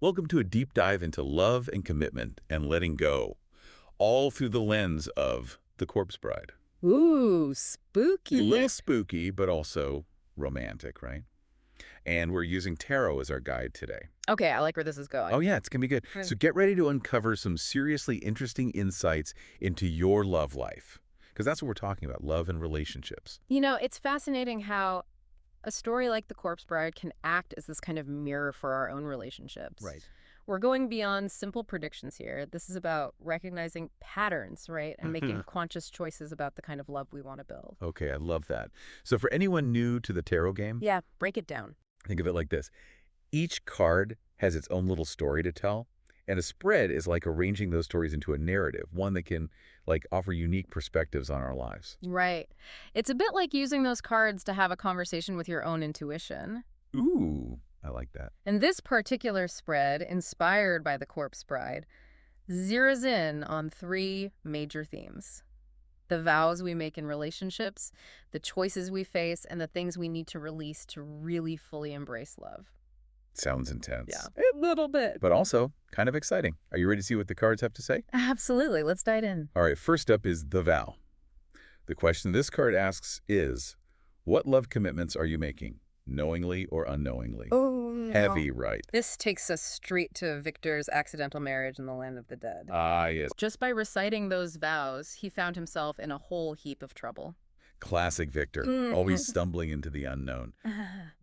Welcome to a deep dive into love and commitment and letting go, all through the lens of The Corpse Bride. Ooh, A little spooky. spooky, but also romantic, right? And we're using tarot as our guide today. Okay, I like where this is Oh going. yeah, it's going to be good. So get ready to uncover some seriously interesting insights into your love life. Because that's what we're talking about, love and relationships. You know, it's fascinating how a story like The Corpse Bride can act as this kind of mirror for our own relationships. Right. We're going beyond simple predictions here. This is about recognizing patterns, right? And making conscious choices about the kind of love we want to build. Okay, I love that. So for anyone new to the tarot game, Yeah, break it down. think of it like this. Each card has its own little story to tell, and a spread is like arranging those stories into a narrative, one that can offer unique perspectives on our lives. Right. It's a bit like using those cards to have a conversation with your own intuition. Ooh, I like that. And this particular spread, inspired by The Corpse Bride, zeroes in on three major themes: the vows we make in relationships, the choices we face, and the things we need to release to really fully embrace love. Sounds intense. A little bit. But also kind of exciting. Are you ready to see what the cards have to say? Absolutely. Let's dive in. All right, first up is the vow. The question this card asks is, what love commitments are you making, knowingly or unknowingly? Oh, no. Heavy, right? This takes us straight to Victor's accidental marriage in the land of the dead. Ah, yes. Just by reciting those vows, he found himself in a whole heap of trouble. Classic Victor, always stumbling into the unknown.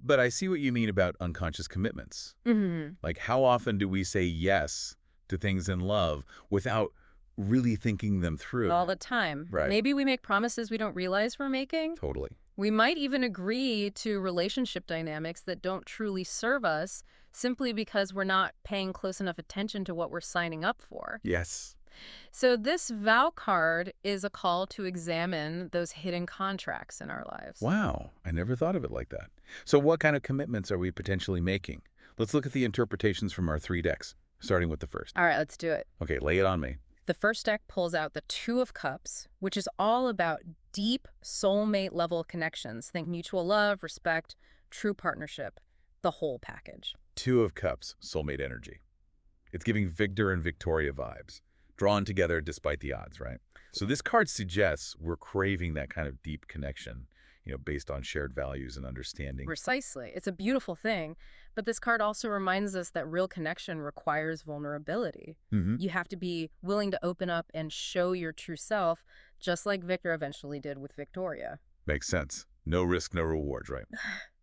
But I see what you mean about unconscious commitments. Like, how often do we say yes to things in love without really thinking them through? All the time. Right. Maybe we make promises we don't realize we're making. Totally. We might even agree to relationship dynamics that don't truly serve us simply because we're not paying close enough attention to what we're signing up for. Yes. So this vow card is a call to examine those hidden contracts in our lives. Wow, I never thought of it like that. So what kind of commitments are we potentially making? Let's look at the interpretations from our three decks, starting with the first. All right, let's do it. Okay, lay it on me. The first deck pulls out the Two of Cups, which is all about deep soulmate level connections. Think mutual love, respect, true partnership, the whole package. Two of Cups, soulmate energy. It's giving Victor and Victoria vibes, drawn together despite the odds, right? So this card suggests we're craving that kind of deep connection, based on shared values and understanding. Precisely. It's a beautiful thing, but this card also reminds us that real connection requires vulnerability. You have to be willing to open up and show your true self, just like Victor eventually did with Victoria. Makes sense. No risk, no rewards, right?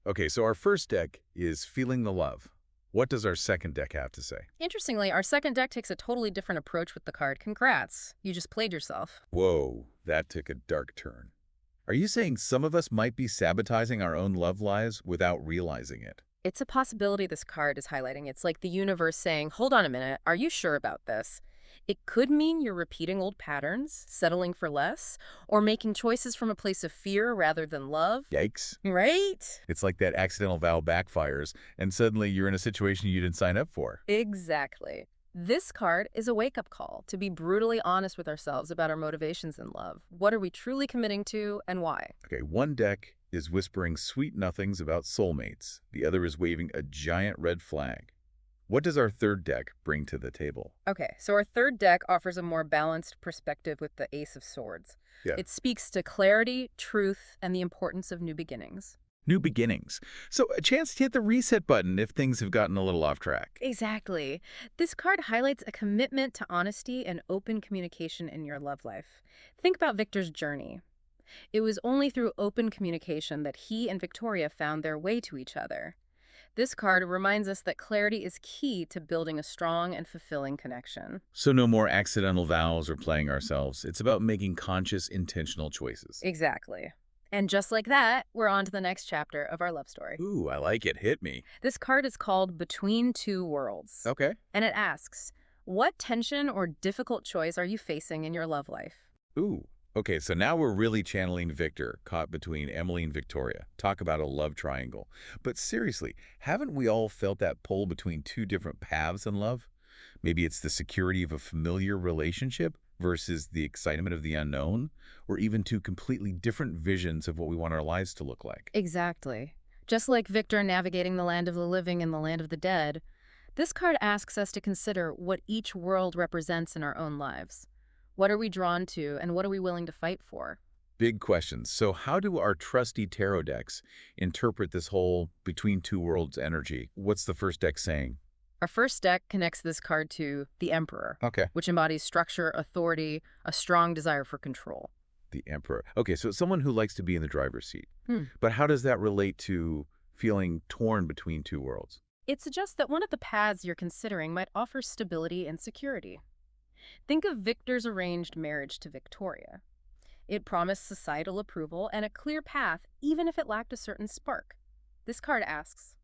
Okay, so our first deck is Feeling the Love. What does our second deck have to say? Interestingly, our second deck takes a totally different approach with the card. Congrats. You just played yourself. Whoa, that took a dark turn. Are you saying some of us might be sabotaging our own love lives without realizing it? It's a possibility this card is highlighting. It's like the universe saying, hold on a minute, are you sure about this? It could mean you're repeating old patterns, settling for less, or making choices from a place of fear rather than love. Yikes. Right? It's like that accidental vow backfires, and suddenly you're in a situation you didn't sign up for. Exactly. This card is a wake-up call to be brutally honest with ourselves about our motivations in love. What are we truly committing to and why? Okay, one deck is whispering sweet nothings about soulmates. The other is waving a giant red flag. What does our third deck bring to the table? Okay, so our third deck offers a more balanced perspective with the Ace of Swords. Yeah. It speaks to clarity, truth, and the importance of new beginnings. New beginnings. So a chance to hit the reset button if things have gotten a little off track. Exactly. This card highlights a commitment to honesty and open communication in your love life. Think about Victor's journey. It was only through open communication that he and Victoria found their way to each other. This card reminds us that clarity is key to building a strong and fulfilling connection. So no more accidental vows or playing ourselves. It's about making conscious, intentional choices. Exactly. And just like that, we're on to the next chapter of our love story. Ooh, I like it. Hit me. This card is called Between Two Worlds. Okay. And it asks, what tension or difficult choice are you facing in your love life? Ooh. Okay, so now we're really channeling Victor, caught between Emily and Victoria. Talk about a love triangle. But seriously, haven't we all felt that pull between two different paths in love? Maybe it's the security of a familiar relationship versus the excitement of the unknown, or even two completely different visions of what we want our lives to look like. Exactly. Just like Victor navigating the land of the living and the land of the dead, This card asks us to consider what each world represents in our own lives. What are we drawn to, and what are we willing to fight for? Big questions. So how do our trusty tarot decks interpret this whole between two worlds energy? What's the first deck saying? Our first deck connects this card to the Emperor, Okay. which embodies structure, authority, a strong desire for control. The Emperor. Okay, so it's someone who likes to be in the driver's seat. Hmm. But how does that relate to feeling torn between two worlds? It suggests that one of the paths you're considering might offer stability and security. Think of Victor's arranged marriage to Victoria. It promised societal approval and a clear path, even if it lacked a certain spark. This card asks,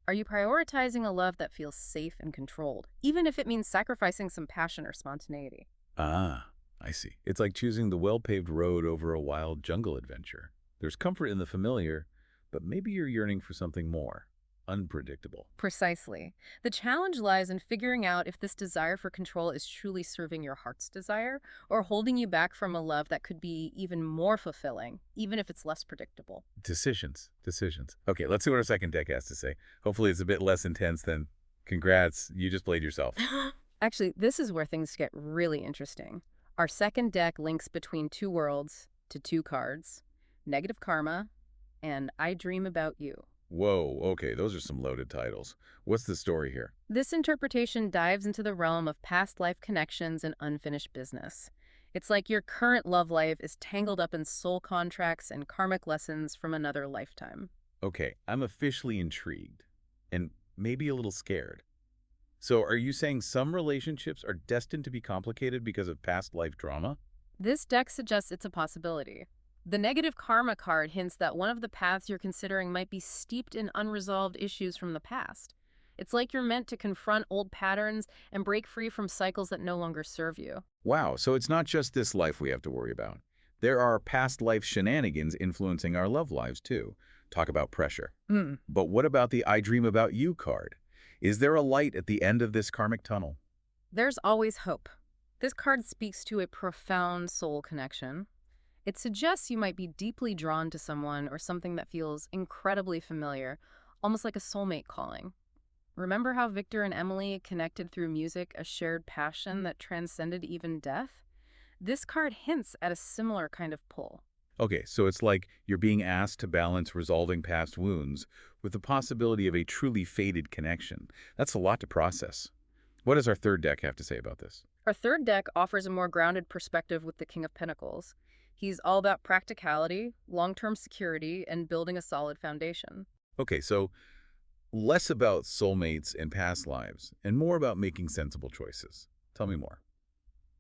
are you prioritizing a love that feels safe and controlled, even if it means sacrificing some passion or spontaneity? Ah, I see. It's like choosing the well-paved road over a wild jungle adventure. There's comfort in the familiar, but maybe you're yearning for something more unpredictable. Precisely. The challenge lies in figuring out if this desire for control is truly serving your heart's desire or holding you back from a love that could be even more fulfilling, even if it's less predictable. Decisions, decisions. Okay, let's see what our second deck has to say. Hopefully it's a bit less intense than congrats, you just played yourself. Actually, this is where things get really interesting. Our second deck links between two worlds to two cards, negative karma and I dream about you. Whoa, okay, those are some loaded titles. What's the story here? This interpretation dives into the realm of past life connections and unfinished business. It's like your current love life is tangled up in soul contracts and karmic lessons from another lifetime. Okay, I'm officially intrigued and maybe a little scared. So are you saying some relationships are destined to be complicated because of past life drama? This deck suggests it's a possibility. The negative karma card hints that one of the paths you're considering might be steeped in unresolved issues from the past. It's like you're meant to confront old patterns and break free from cycles that no longer serve you. Wow, so it's not just this life we have to worry about. There are past life shenanigans influencing our love lives too. Talk about pressure. Hmm. But what about the I Dream About You card? Is there a light at the end of this karmic tunnel? There's always hope. This card speaks to a profound soul connection. It suggests you might be deeply drawn to someone or something that feels incredibly familiar, almost like a soulmate calling. Remember how Victor and Emily connected through music, a shared passion that transcended even death? This card hints at a similar kind of pull. Okay, so it's like you're being asked to balance resolving past wounds with the possibility of a truly fated connection. That's a lot to process. What does our third deck have to say about this? Our third deck offers a more grounded perspective with the King of Pentacles. He's all about practicality, long-term security, and building a solid foundation. Okay, so less about soulmates and past lives, and more about making sensible choices. Tell me more.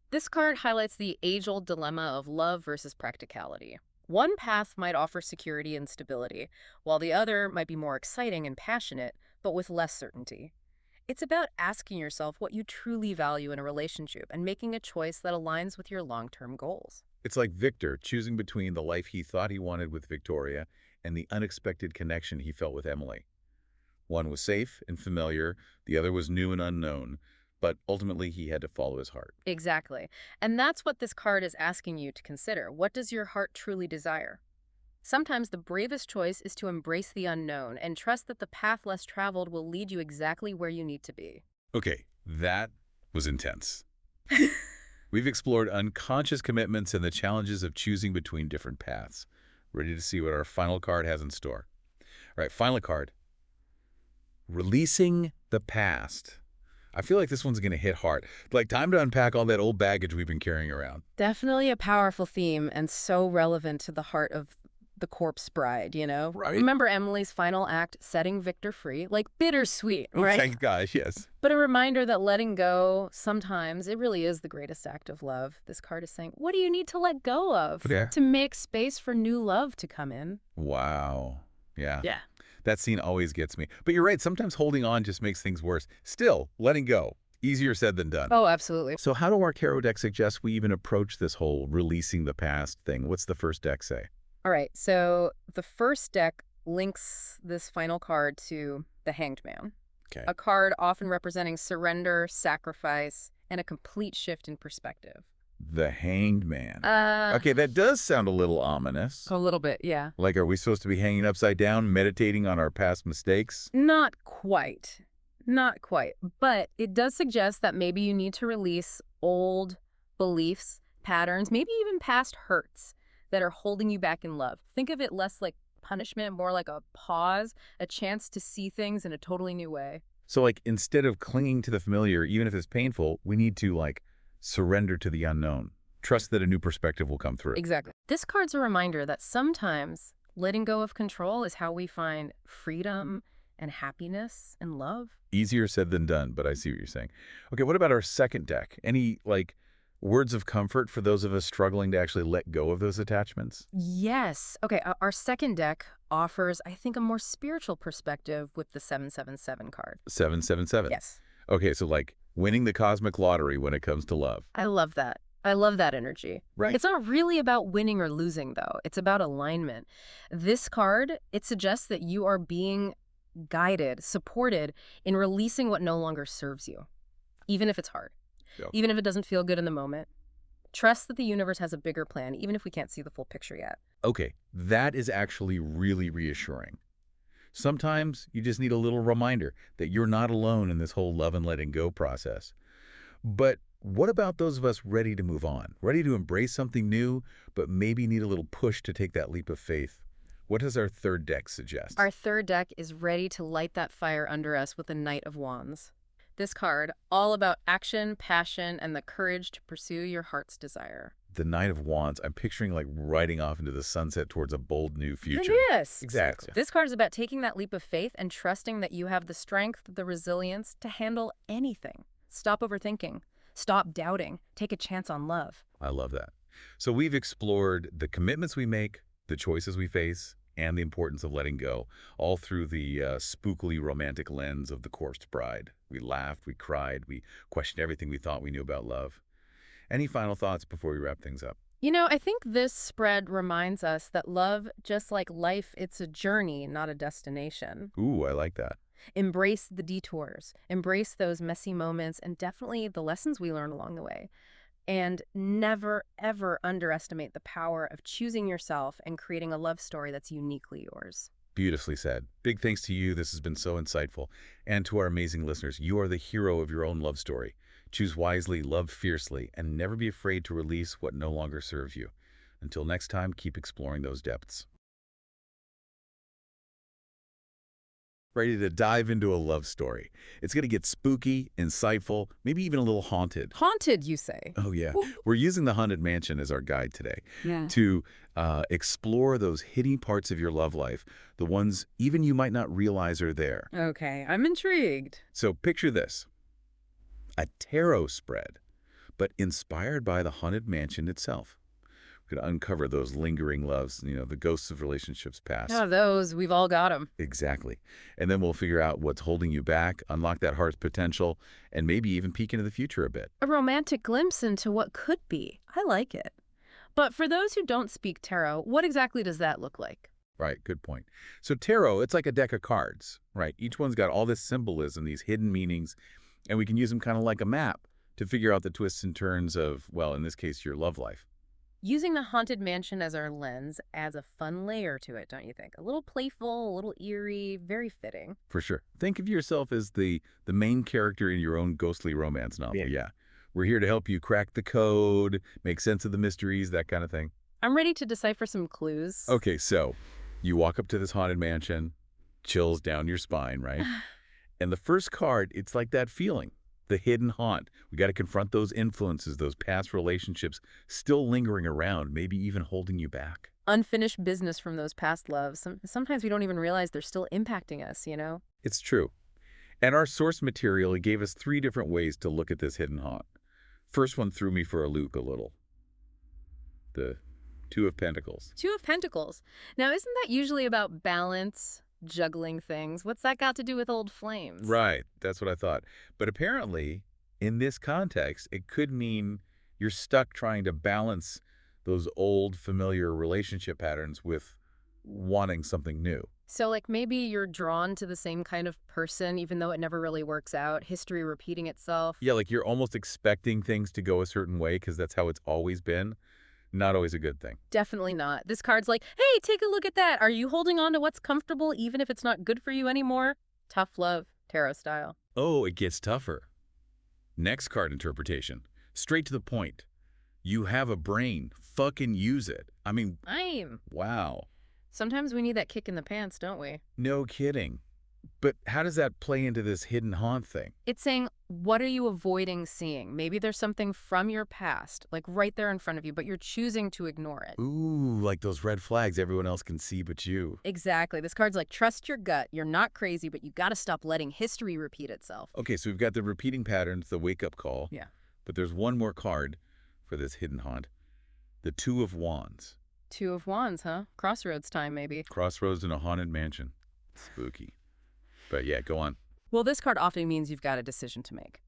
This card highlights the age-old dilemma of love versus practicality. One path might offer security and stability, while the other might be more exciting and passionate, but with less certainty. It's about asking yourself what you truly value in a relationship and making a choice that aligns with your long-term goals. It's like Victor choosing between the life he thought he wanted with Victoria and the unexpected connection he felt with Emily. One was safe and familiar, the other was new and unknown, but ultimately he had to follow his heart. Exactly. And that's what this card is asking you to consider. What does your heart truly desire? Sometimes the bravest choice is to embrace the unknown and trust that the path less traveled will lead you exactly where you need to be. Okay, that was intense. We've explored unconscious commitments and the challenges of choosing between different paths. Ready to see what our final card has in store. All right, final card. Releasing the past. I feel like this one's going to hit hard. Like, time to unpack all that old baggage we've been carrying around. Definitely a powerful theme and so relevant to the heart of the corpse bride, you know? Right. Remember Emily's final act setting Victor free? Like bittersweet, Oh, right? thank gosh, yes. But a reminder that letting go, sometimes, it really is the greatest act of love. This card is saying, what do you need to let go of Okay. to make space for new love to come in? Wow. Yeah. Yeah. That scene always gets me. But you're right, sometimes holding on just makes things worse. Still, letting go. Easier said than done. Oh, absolutely. So how do our tarot deck suggest we even approach this whole releasing the past thing? What's the first deck say? All right, so the first deck links this final card to the Hanged Man, Okay. a card often representing surrender, sacrifice, and a complete shift in perspective. The Hanged Man. Uh, Okay, that does sound a little ominous. A little bit, yeah. Like, are we supposed to be hanging upside down, meditating on our past mistakes? Not quite. Not quite, but it does suggest that maybe you need to release old beliefs, patterns, maybe even past hurts that are holding you back in love. Think of it less like punishment, more like a pause, a chance to see things in a totally new way. So, like, instead of clinging to the familiar, even if it's painful, we need to, like, surrender to the unknown. Trust that a new perspective will come through. Exactly. This card's a reminder that sometimes letting go of control is how we find freedom and happiness and love. Easier said than done, but I see what you're saying. Okay, what about our second deck? Any, like, words of comfort for those of us struggling to actually let go of those attachments? Yes. Okay, our second deck offers, I think, a more spiritual perspective with the 777 card. 777. Yes. Okay, so, like, winning the cosmic lottery when it comes to love. I love that. I love that energy. Right. It's not really about winning or losing, though. It's about alignment. This card, it suggests that you are being guided, supported in releasing what no longer serves you, even if it's hard, Yeah. even if it doesn't feel good in the moment. Trust that the universe has a bigger plan, even if we can't see the full picture yet. Okay, that is actually really reassuring. Sometimes you just need a little reminder that you're not alone in this whole love and letting go process. But what about those of us ready to move on, ready to embrace something new, but maybe need a little push to take that leap of faith? What does our third deck suggest? Our third deck is ready to light that fire under us with the Knight of Wands. This card, all about action, passion, and the courage to pursue your heart's desire. The Knight of Wands, I'm picturing like riding off into the sunset towards a bold new future. Yes, Exactly. this card is about taking that leap of faith and trusting that you have the strength, the resilience to handle anything. Stop overthinking. Stop doubting. Take a chance on love. I love that. So we've explored the commitments we make, the choices we face, and the importance of letting go, all through the spookily romantic lens of The Corpse Bride. We laughed, we cried, we questioned everything we thought we knew about love. Any final thoughts before we wrap things up? You know, I think this spread reminds us that love, just like life, it's a journey, not a destination. Ooh, I like that. Embrace the detours, embrace those messy moments, and definitely the lessons we learn along the way. And never, ever underestimate the power of choosing yourself and creating a love story that's uniquely yours. Beautifully said. Big thanks to you. This has been so insightful. And to our amazing listeners, you are the hero of your own love story. Choose wisely, love fiercely, and never be afraid to release what no longer serves you. Until next time, keep exploring those depths. Ready to dive into a love story. It's going to get spooky, insightful, maybe even a little haunted. Haunted, you say? Oh, yeah. We're using the Haunted Mansion as our guide today Yeah. to explore those hidden parts of your love life, the ones even you might not realize are there. Okay, I'm intrigued. So picture this, a tarot spread, but inspired by the Haunted Mansion itself. We're going to uncover those lingering loves, the ghosts of relationships past. Yeah, those, we've all got them. Exactly. And then we'll figure out what's holding you back, unlock that heart's potential, and maybe even peek into the future a bit. A romantic glimpse into what could be. I like it. But for those who don't speak tarot, what exactly does that look like? Right, good point. So tarot, it's like a deck of cards, right? Each one's got all this symbolism, these hidden meanings, and we can use them kind of like a map to figure out the twists and turns of, well, in this case, your love life. Using the Haunted Mansion as our lens adds a fun layer to it, don't you think? A little playful, a little eerie, very fitting. For sure. Think of yourself as the main character in your own ghostly romance novel. Yeah. We're here to help you crack the code, make sense of the mysteries, that kind of thing. I'm ready to decipher some clues. Okay, so you walk up to this haunted mansion, chills down your spine, right? And the first card, it's like that feeling, the hidden haunt. We got to confront those influences, those past relationships still lingering around, maybe even holding you back. Unfinished business from those past loves. Sometimes we don't even realize they're still impacting us, you know? It's true. And our source material, it gave us 3 different ways to look at this hidden haunt. First one threw me for a loop a little. The Two of Pentacles. Two of Pentacles. Now, isn't that usually about balance, juggling things? What's that got to do with old flames? Right, that's what I thought. But apparently, in this context, it could mean you're stuck trying to balance those old familiar relationship patterns with wanting something new. So, like, maybe you're drawn to the same kind of person, even though it never really works out, history repeating itself. Yeah, like you're almost expecting things to go a certain way because that's how it's always been. Not always a good thing. Definitely not. This card's like, hey, take a look at that. Are you holding on to what's comfortable even if it's not good for you anymore? Tough love, tarot style. Oh, it gets tougher. Next card interpretation. Straight to the point. You have a brain. Fucking use it. I mean, I'm. wow. Sometimes we need that kick in the pants, don't we? No kidding. But how does that play into this hidden haunt thing? It's saying, what are you avoiding seeing? Maybe there's something from your past, like right there in front of you, but you're choosing to ignore it. Ooh, like those red flags everyone else can see but you. Exactly. This card's like, trust your gut. You're not crazy, but you got to stop letting history repeat itself. Okay, so we've got the repeating patterns, the wake-up call. Yeah. But there's one more card for this hidden haunt. The Two of Wands. Two of Wands, huh? Crossroads time, maybe. Crossroads in a haunted mansion. Spooky. But yeah, go on. Well, this card often means you've got a decision to make,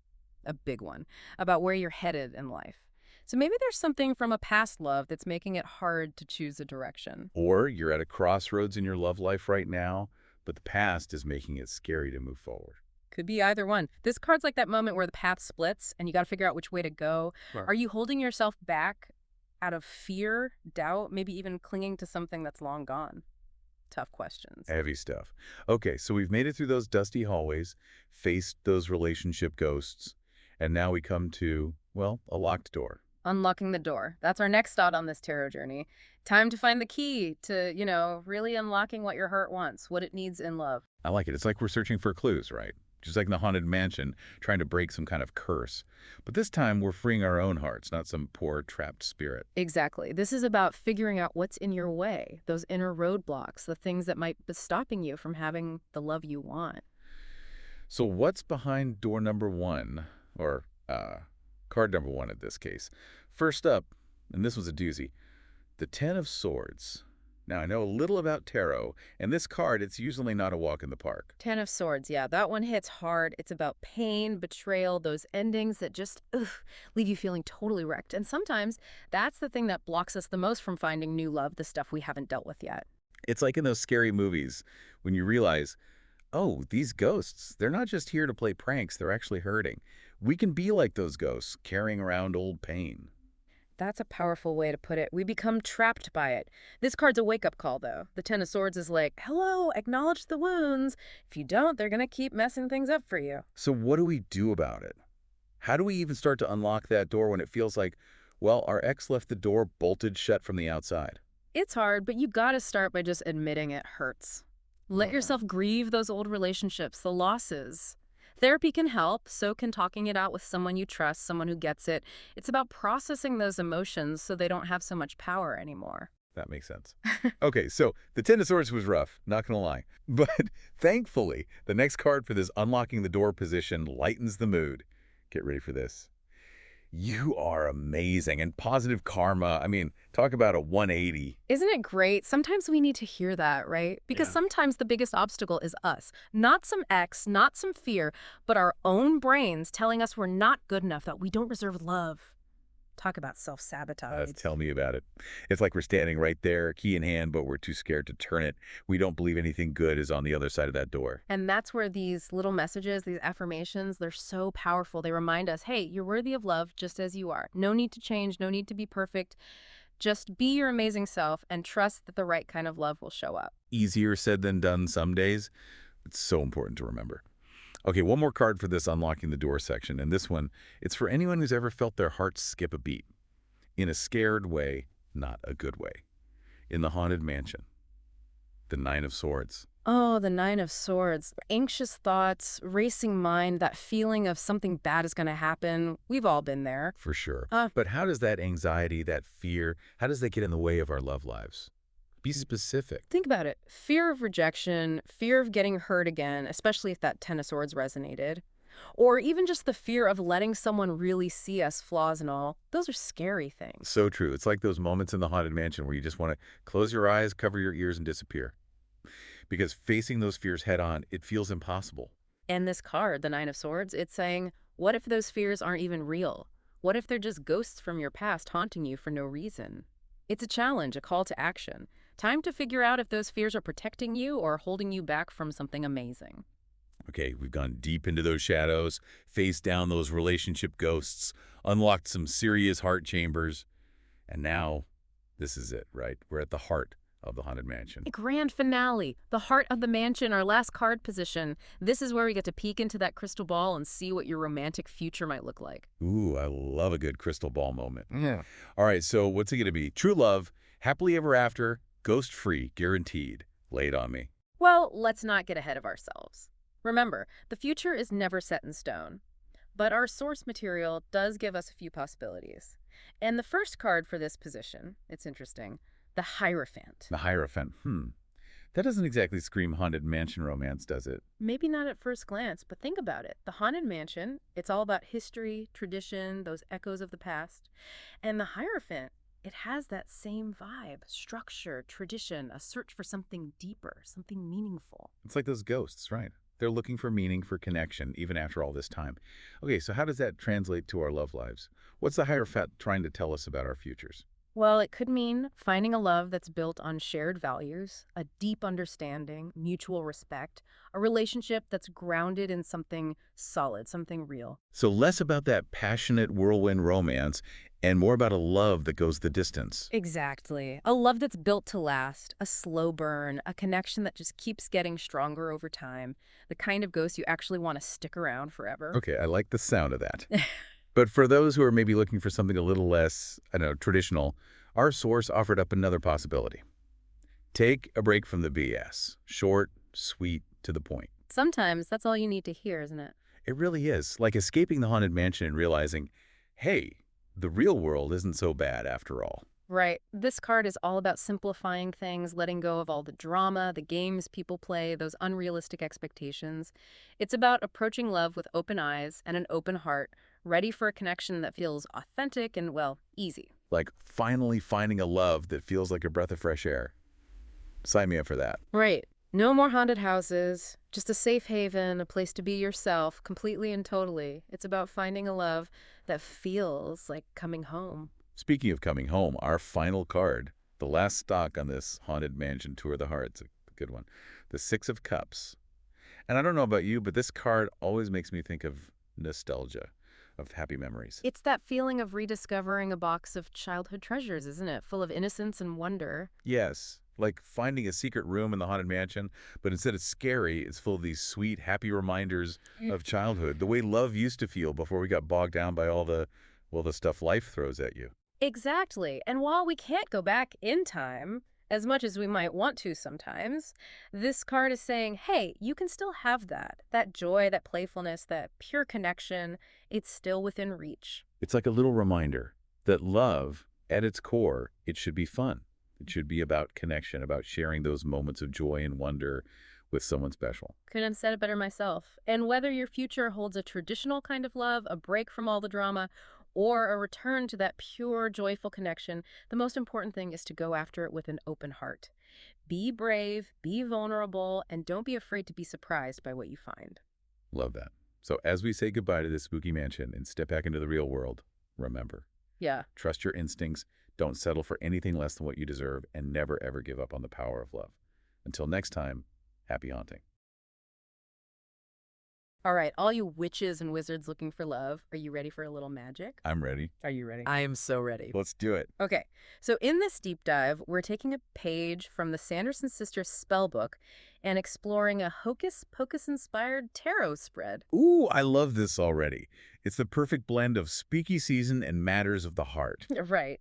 a big one, about where you're headed in life. So maybe there's something from a past love that's making it hard to choose a direction. Or you're at a crossroads in your love life right now, but the past is making it scary to move forward. Could be either one. This card's like that moment where the path splits and you got to figure out which way to go. Right. Are you holding yourself back out of fear, doubt, maybe even clinging to something that's long gone? Tough questions. Heavy stuff. Okay, so we've made it through those dusty hallways, faced those relationship ghosts, and now we come to, well, a locked door. Unlocking the door. That's our next stop on this tarot journey. Time to find the key to, really unlocking what your heart wants, what it needs in love. I like it. It's like we're searching for clues, right? Just like in the haunted mansion, trying to break some kind of curse. But this time, we're freeing our own hearts, not some poor, trapped spirit. Exactly. This is about figuring out what's in your way, those inner roadblocks, the things that might be stopping you from having the love you want. So what's behind door number one, or card number one in this case? First up, and this was a doozy, the Ten of Swords. Now, I know a little about tarot, and this card, it's usually not a walk in the park. Ten of Swords, yeah, that one hits hard. It's about pain, betrayal, those endings that just leave you feeling totally wrecked. And sometimes that's the thing that blocks us the most from finding new love, the stuff we haven't dealt with yet. It's like in those scary movies when you realize, oh, these ghosts, they're not just here to play pranks, they're actually hurting. We can be like those ghosts, carrying around old pain. That's a powerful way to put it. We become trapped by it. This card's a wake-up call, though. The Ten of Swords is like, hello, acknowledge the wounds. If you don't, they're going to keep messing things up for you. So what do we do about it? How do we even start to unlock that door when it feels like, well, our ex left the door bolted shut from the outside? It's hard, but you got to start by just admitting it hurts. Let yourself grieve those old relationships, the losses. Therapy can help, so can talking it out with someone you trust, someone who gets it. It's about processing those emotions so they don't have so much power anymore. That makes sense. Okay, so the Ten of Swords was rough, not going to lie. But thankfully, the next card for this unlocking the door position lightens the mood. Get ready for this. You are amazing, and positive karma. I mean, talk about a 180. Isn't it great? Sometimes we need to hear that, right? Because sometimes the biggest obstacle is us. Not some ex, not some fear, but our own brains telling us we're not good enough, that we don't deserve love. Talk about self-sabotage. Tell me about it. It's like we're standing right there, key in hand, but we're too scared to turn it. We don't believe anything good is on the other side of that door. And that's where these little messages, these affirmations, they're so powerful. They remind us, hey, you're worthy of love just as you are. No need to change, no need to be perfect. Just be your amazing self and trust that the right kind of love will show up. Easier said than done some days. It's so important to remember. Okay, one more card for this unlocking the door section, and this one, it's for anyone who's ever felt their heart skip a beat. In a scared way, not a good way. In the haunted mansion. The Nine of Swords. Oh, the Nine of Swords. Anxious thoughts, racing mind, that feeling of something bad is going to happen. We've all been there. For sure. But how does that anxiety, that fear, how does that get in the way of our love lives? Be specific. Think about it. Fear of rejection, fear of getting hurt again, especially if that Ten of Swords resonated. Or even just the fear of letting someone really see us, flaws and all. Those are scary things. So true. It's like those moments in the haunted mansion where you just want to close your eyes, cover your ears, and disappear. Because facing those fears head on, it feels impossible. And this card, the Nine of Swords, it's saying, what if those fears aren't even real? What if they're just ghosts from your past haunting you for no reason? It's a challenge, a call to action. Time to figure out if those fears are protecting you or holding you back from something amazing. Okay, we've gone deep into those shadows, faced down those relationship ghosts, unlocked some serious heart chambers, and now this is it, right? We're at the heart of the Haunted Mansion. Grand finale, the heart of the mansion, our last card position. This is where we get to peek into that crystal ball and see what your romantic future might look like. Ooh, I love a good crystal ball moment. Yeah. All right, so what's it going to be? True love, happily ever after, ghost-free, guaranteed. Lay it on me. Well, let's not get ahead of ourselves. Remember, the future is never set in stone. But our source material does give us a few possibilities. And the first card for this position, it's interesting, the Hierophant. The Hierophant. That doesn't exactly scream Haunted Mansion romance, does it? Maybe not at first glance, but think about it. The Haunted Mansion, it's all about history, tradition, those echoes of the past. And the Hierophant, it has that same vibe, structure, tradition, a search for something deeper, something meaningful. It's like those ghosts, right? They're looking for meaning, for connection, even after all this time. Okay, so how does that translate to our love lives? What's the Hierophant trying to tell us about our futures? Well, it could mean finding a love that's built on shared values, a deep understanding, mutual respect, a relationship that's grounded in something solid, something real. So less about that passionate whirlwind romance and more about a love that goes the distance. Exactly. A love that's built to last, a slow burn, a connection that just keeps getting stronger over time, the kind of ghost you actually want to stick around forever. Okay, I like the sound of that. But for those who are maybe looking for something a little less, I don't know, traditional, our source offered up another possibility. Take a break from the BS. Short, sweet, to the point. Sometimes that's all you need to hear, isn't it? It really is. Like escaping the Haunted Mansion and realizing, hey, the real world isn't so bad after all. Right. This card is all about simplifying things, letting go of all the drama, the games people play, those unrealistic expectations. It's about approaching love with open eyes and an open heart, ready for a connection that feels authentic and, well, easy. Like finally finding a love that feels like a breath of fresh air. Sign me up for that. Right. No more haunted houses, just a safe haven, a place to be yourself, completely and totally. It's about finding a love that feels like coming home. Speaking of coming home, our final card, the last stock on this Haunted Mansion Tour of the Heart, it's a good one. The Six of Cups. And I don't know about you, but this card always makes me think of nostalgia, of happy memories. It's that feeling of rediscovering a box of childhood treasures, isn't it? Full of innocence and wonder. Yes, like finding a secret room in the Haunted Mansion, but instead of scary, it's full of these sweet, happy reminders of childhood, the way love used to feel before we got bogged down by all the, well, the stuff life throws at you. Exactly. And while we can't go back in time, as much as we might want to sometimes, this card is saying, hey, you can still have that joy, that playfulness, that pure connection. It's still within reach. It's like a little reminder that love, at its core, it should be fun. It should be about connection, about sharing those moments of joy and wonder with someone special. Couldn't have said it better myself. And whether your future holds a traditional kind of love, a break from all the drama, or a return to that pure, joyful connection, the most important thing is to go after it with an open heart. Be brave, be vulnerable, and don't be afraid to be surprised by what you find. Love that. So as we say goodbye to this spooky mansion and step back into the real world, remember, Yeah. trust your instincts, don't settle for anything less than what you deserve, and never ever give up on the power of love. Until next time, happy haunting. All right, all you witches and wizards looking for love, are you ready for a little magic? I'm ready. Are you ready? I am so ready. Let's do it. Okay, so in this deep dive, we're taking a page from the Sanderson Sisters spellbook and exploring a Hocus Pocus-inspired tarot spread. Ooh, I love this already. It's the perfect blend of spooky season and matters of the heart. Right.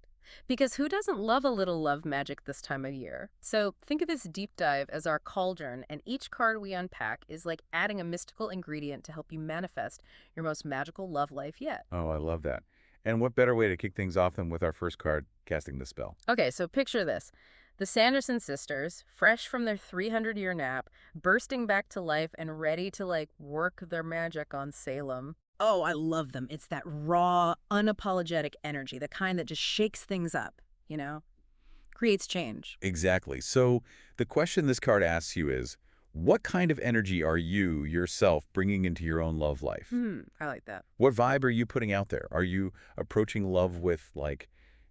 Because who doesn't love a little love magic this time of year? So think of this deep dive as our cauldron, and each card we unpack is like adding a mystical ingredient to help you manifest your most magical love life yet. Oh, I love that. And what better way to kick things off than with our first card, casting the spell? Okay, so picture this. The Sanderson sisters, fresh from their 300-year nap, bursting back to life and ready to, work their magic on Salem. Oh, I love them. It's that raw, unapologetic energy, the kind that just shakes things up, creates change. Exactly. So the question this card asks you is, what kind of energy are you, yourself, bringing into your own love life? I like that. What vibe are you putting out there? Are you approaching love with,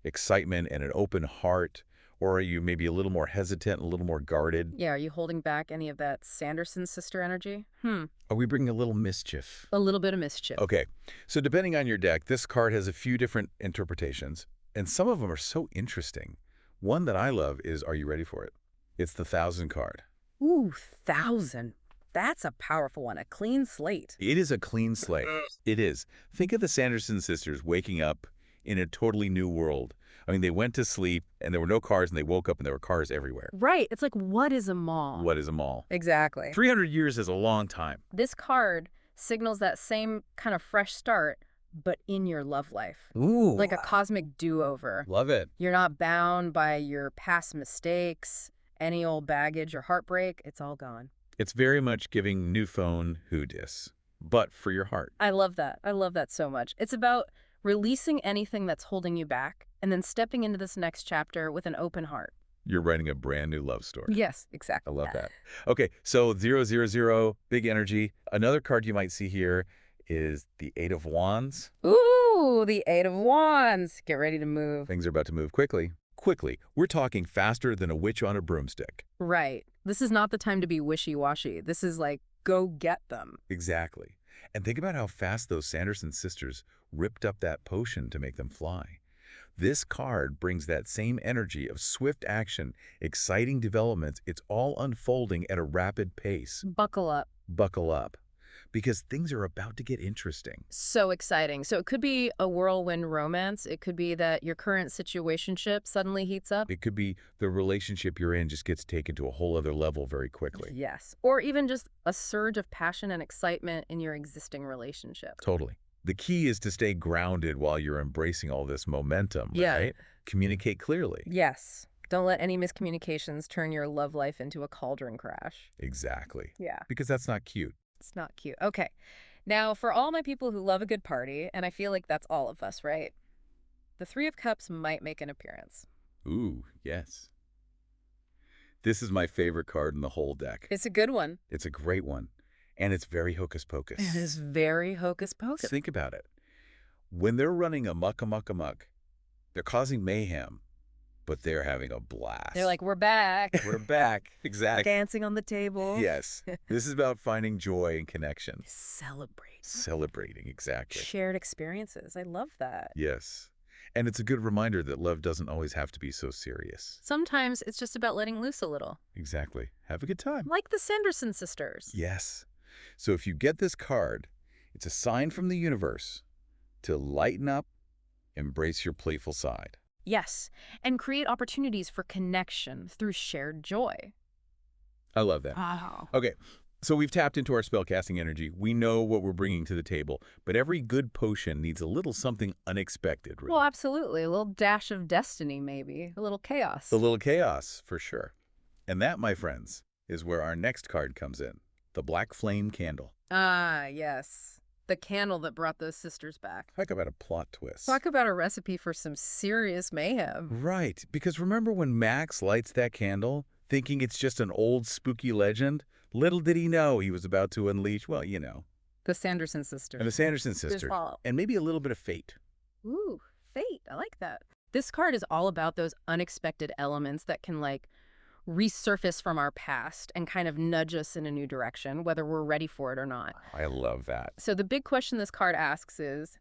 excitement and an open heart? Or are you maybe a little more hesitant, a little more guarded? Yeah, are you holding back any of that Sanderson sister energy? Are we bringing a little mischief? A little bit of mischief. Okay, so depending on your deck, this card has a few different interpretations, and some of them are so interesting. One that I love is, are you ready for it? It's the 1,000 card. Ooh, 1,000. That's a powerful one, a clean slate. It is a clean slate. It is. Think of the Sanderson sisters waking up in a totally new world. I mean, they went to sleep, and there were no cars, and they woke up, and there were cars everywhere. Right. It's like, what is a mall? What is a mall? Exactly. 300 years is a long time. This card signals that same kind of fresh start, but in your love life. Ooh. Like a cosmic do-over. Love it. You're not bound by your past mistakes, any old baggage or heartbreak. It's all gone. It's very much giving new phone who dis, but for your heart. I love that. I love that so much. It's about releasing anything that's holding you back and then stepping into this next chapter with an open heart. You're writing a brand new love story. Yes, I exactly. love that. Okay, so 000, big energy. Another card you might see here is the 8 of Wands. Ooh, the 8 of Wands. Get ready to move. Things are about to move quickly. Quickly. We're talking faster than a witch on a broomstick. Right. This is not the time to be wishy-washy. This is like, go get them. Exactly. And think about how fast those Sanderson sisters ripped up that potion to make them fly. This card brings that same energy of swift action, exciting developments. It's all unfolding at a rapid pace. Buckle up. Buckle up, because things are about to get interesting. So exciting. So it could be a whirlwind romance. It could be that your current situationship suddenly heats up. It could be the relationship you're in just gets taken to a whole other level very quickly. Yes. Or even just a surge of passion and excitement in your existing relationship. Totally. The key is to stay grounded while you're embracing all this momentum, Yeah. right? Communicate clearly. Yes. Don't let any miscommunications turn your love life into a cauldron crash. Exactly. Yeah. Because that's not cute. It's not cute. Okay. Now, for all my people who love a good party, and I feel like that's all of us, right? The 3 of Cups might make an appearance. Ooh, yes. This is my favorite card in the whole deck. It's a good one. It's a great one. And it's very hocus pocus. It is very hocus pocus. Think about it. When they're running amok, they're causing mayhem, but they're having a blast. They're like, we're back. We're back. Exactly. Dancing on the table. Yes. This is about finding joy and connection. Celebrate. Celebrating, exactly. Shared experiences. I love that. Yes. And it's a good reminder that love doesn't always have to be so serious. Sometimes it's just about letting loose a little. Exactly. Have a good time. Like the Sanderson sisters. Yes. So if you get this card, it's a sign from the universe to lighten up, embrace your playful side. Yes. And create opportunities for connection through shared joy. I love that. Wow. Okay, so we've tapped into our spellcasting energy. We know what we're bringing to the table, but every good potion needs a little something unexpected. Really. Well, absolutely. A little dash of destiny, maybe. A little chaos. The little chaos, for sure. And that, my friends, is where our next card comes in. The Black Flame Candle. Ah, yes. The candle that brought those sisters back. Talk about a plot twist. Talk about a recipe for some serious mayhem. Right, because remember when Max lights that candle, thinking it's just an old spooky legend? Little did he know he was about to unleash, well, you know. The Sanderson sisters. And the Sanderson sisters. follow. And maybe a little bit of fate. Ooh, fate. I like that. This card is all about those unexpected elements that can, like, resurface from our past and kind of nudge us in a new direction, whether we're ready for it or not. I love that. So the big question this card asks is,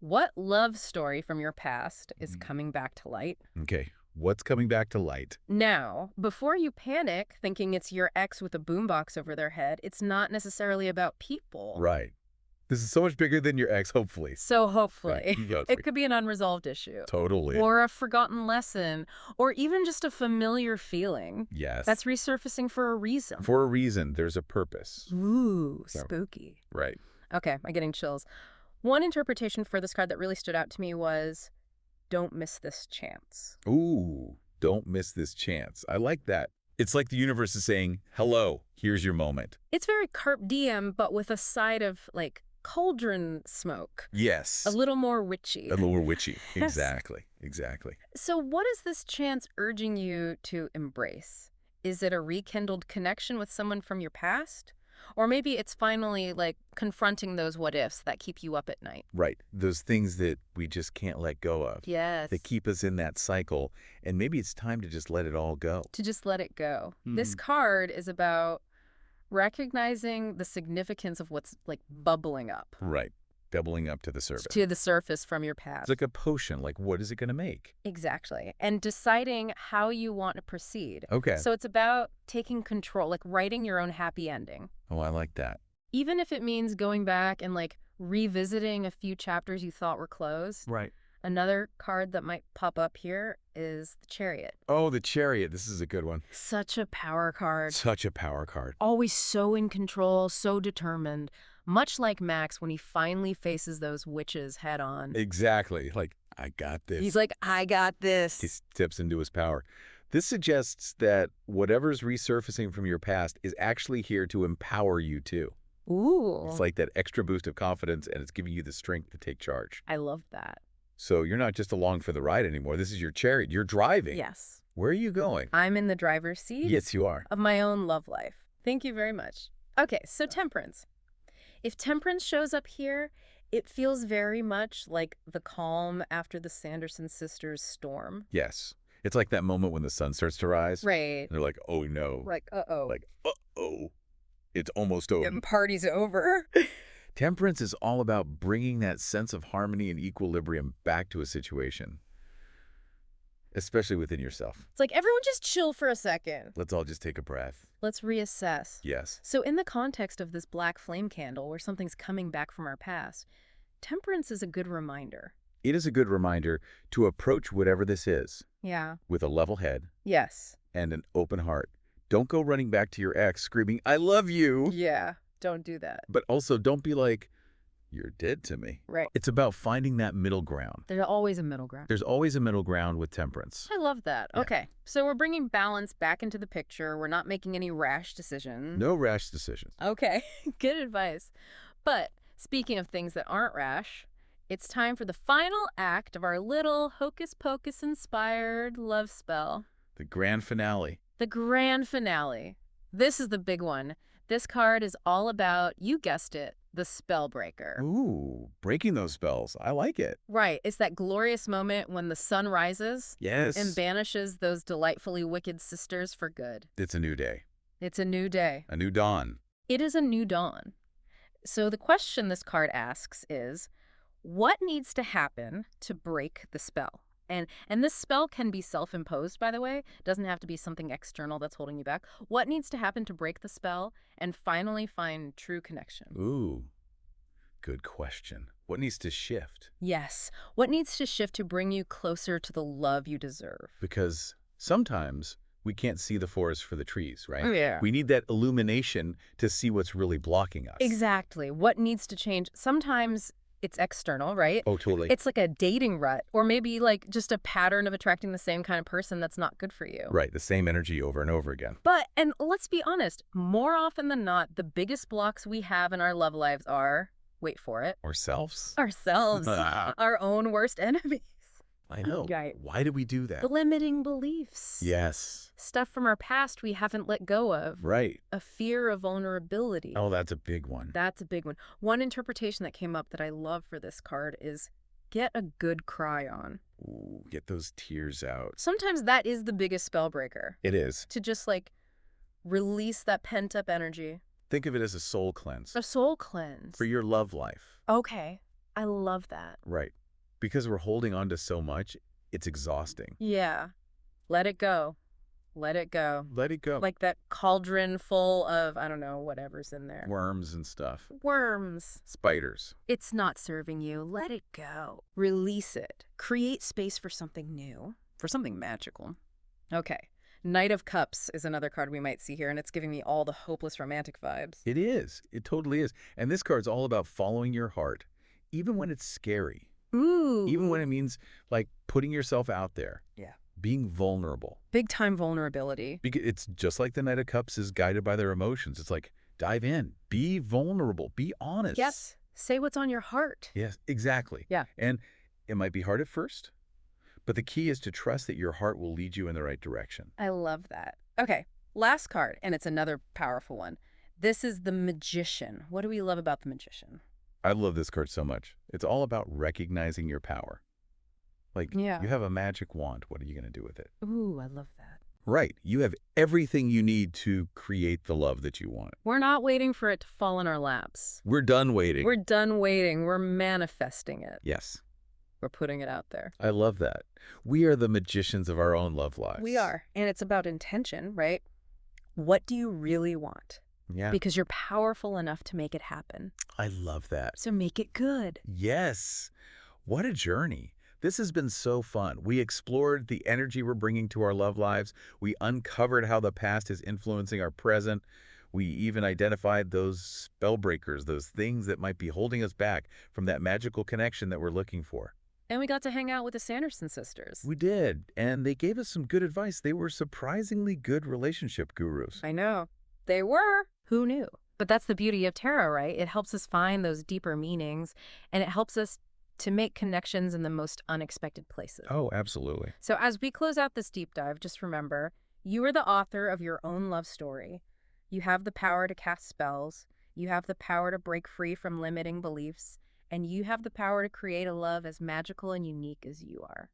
what love story from your past is coming back to light? Okay, what's coming back to light? Now, before you panic thinking it's your ex with a boombox over their head, it's not necessarily about people. Right. This is so much bigger than your ex, hopefully. So hopefully. Right. Yeah, It could be an unresolved issue. Totally. Or a forgotten lesson. Or even just a familiar feeling. Yes. That's resurfacing for a reason. For a reason, there's a purpose. Ooh, So- spooky. Right. Okay, I'm getting chills. One interpretation for this card that really stood out to me was, don't miss this chance. Ooh, don't miss this chance. I like that. It's like the universe is saying, hello, here's your moment. It's very carpe diem, but with a side of, like, cauldron smoke. Yes. A little more witchy. A little more witchy. Yes. Exactly. Exactly. So what is this chance urging you to embrace? Is it a rekindled connection with someone from your past? Or maybe it's finally, like, confronting those what-ifs that keep you up at night. Right. Those things that we just can't let go of. Yes. That keep us in that cycle. And maybe it's time to just let it all go. To just let it go. This card is about recognizing the significance of what's, like, bubbling up. Right. bubbling up to the surface. To the surface from your It's past. like a potion. Like, what is it going to make? Exactly. And deciding how you want to proceed. Okay. So it's about taking control, like writing your own happy ending. Oh, I like that. Even if it means going back and like revisiting a few chapters you thought were closed. Right. Another card that might pop up here is the Chariot. Oh, the Chariot. This is a good one. Such a power card. Such a power card. Always so in control, so determined. Much like Max when he finally faces those witches head on. Exactly. Like, I got this. He's like, I got this. He steps into his power. This suggests that whatever's resurfacing from your past is actually here to empower you too. Ooh. It's like that extra boost of confidence, and it's giving you the strength to take charge. I love that. So you're not just along for the ride anymore. This is your chariot. You're driving. Yes. Where are you going? I'm in the driver's seat. Yes, you are. Of my own love life. Thank you very much. Okay, so Temperance. If Temperance shows up here, it feels very much like the calm after the Sanderson sisters' storm. Yes. It's like that moment when the sun starts to rise. Right. And they're like, oh, no. Like, uh-oh. Like, uh-oh. It's almost over. And party's over. Temperance is all about bringing that sense of harmony and equilibrium back to a situation, especially within yourself. It's like, everyone just chill for a second. Let's all just take a breath. Let's reassess. Yes. So in the context of this black flame candle where something's coming back from our past, Temperance is a good reminder. It is a good reminder to approach whatever this is Yeah. with a level head Yes. and an open heart. Don't go running back to your ex screaming, I love you. Yeah. Don't do that. But also don't be like, you're dead to me. Right. It's about finding that middle ground. There's always a middle ground. There's always a middle ground with temperance. I love that. Yeah. Okay. So we're bringing balance back into the picture. We're not making any rash decisions. No rash decisions. Okay. Good advice. But speaking of things that aren't rash, it's time for the final act of our little Hocus Pocus inspired love spell. The grand finale. The grand finale. This is the big one. This card is all about, you guessed it, the Spellbreaker. Ooh, breaking those spells. I like it. Right. It's that glorious moment when the sun rises Yes. and banishes those delightfully wicked sisters for good. It's a new day. It's a new day. A new dawn. It is a new dawn. So the question this card asks is, what needs to happen to break the spell? And this spell can be self-imposed, by the way. It doesn't have to be something external that's holding you back. What needs to happen to break the spell and finally find true connection? Ooh, good question. What needs to shift? Yes. What needs to shift to bring you closer to the love you deserve? Because sometimes we can't see the forest for the trees, right? Yeah. We need that illumination to see what's really blocking us. Exactly. What needs to change? Sometimes it's external, right? Oh, totally. It's like a dating rut, or maybe like just a pattern of attracting the same kind of person that's not good for you. Right, the same energy over and over again. But, and let's be honest, more often than not, the biggest blocks we have in our love lives are, wait for it, Ourselves? ourselves, our own worst enemies. I know. Right. Why do we do that? The limiting beliefs. Yes. Stuff from our past we haven't let go of. Right. A fear of vulnerability. Oh, that's a big one. That's a big one. One interpretation that came up that I love for this card is get a good cry on. Ooh, get those tears out. Sometimes that is the biggest spell breaker. It is. To just like release that pent up energy. Think of it as a soul cleanse A soul cleanse. for your love life. Okay. I love that. Right. Because we're holding on to so much, it's exhausting. Yeah. Let it go. Let it go. Let it go. Like that cauldron full of, I don't know, whatever's in there. Worms and stuff. Worms. Spiders. It's not serving you. Let it go. Release it. Create space for something new, for something magical. Okay. Knight of Cups is another card we might see here, and it's giving me all the hopeless romantic vibes. It is. It totally is. And this card's all about following your heart, even when it's scary. Ooh. Even when it means, like, putting yourself out there. Yeah. Being vulnerable. Big time vulnerability. Because it's just like the Knight of Cups is guided by their emotions. It's like, dive in. Be vulnerable. Be honest. Yes. Say what's on your heart. Yes, exactly. Yeah. And it might be hard at first, but the key is to trust that your heart will lead you in the right direction. I love that. Okay. Last card, and it's another powerful one. This is the Magician. What do we love about the Magician? I love this card so much. It's all about recognizing your power. Like, Yeah. you have a magic wand. What are you going to do with it? Ooh, I love that. Right. You have everything you need to create the love that you want. We're not waiting for it to fall in our laps. We're done waiting. We're done waiting. We're manifesting it. Yes. We're putting it out there. I love that. We are the magicians of our own love lives. We are. And it's about intention, right? What do you really want? Yeah. Because you're powerful enough to make it happen. I love that. So make it good. Yes. What a journey. This has been so fun. We explored the energy we're bringing to our love lives. We uncovered how the past is influencing our present. We even identified those spell breakers, those things that might be holding us back from that magical connection that we're looking for. And we got to hang out with the Sanderson sisters. We did, and they gave us some good advice. They were surprisingly good relationship gurus. I know. They were. Who knew? But that's the beauty of tarot, right? It helps us find those deeper meanings, and it helps us to make connections in the most unexpected places. Oh, absolutely. So as we close out this deep dive, just remember, you are the author of your own love story. You have the power to cast spells. You have the power to break free from limiting beliefs. And you have the power to create a love as magical and unique as you are.